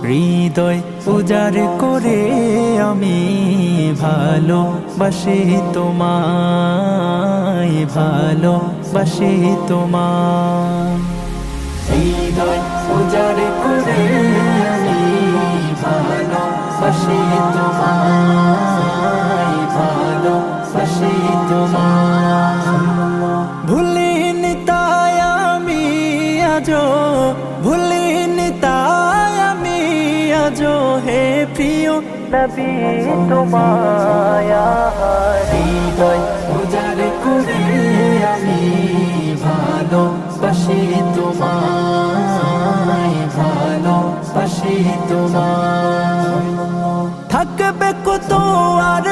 হৃদয় উজাড় করে আমি ভালোবাসি তোমায়, ভালোবাসি তোমায়। হৃদয় উজাড় করে আমি ভালোবাসি তোমায়, ভালোবাসি তোমায়। ভুলিনি তাই আমি আজো, ভুলিনি তাই আমি আজো হে প্রিয় নবী তোমায়। হৃদয় উজাড় করে আমি ভালোবাসি তোমায়, ভালোবাসি তোমায়। থাকবে কত আর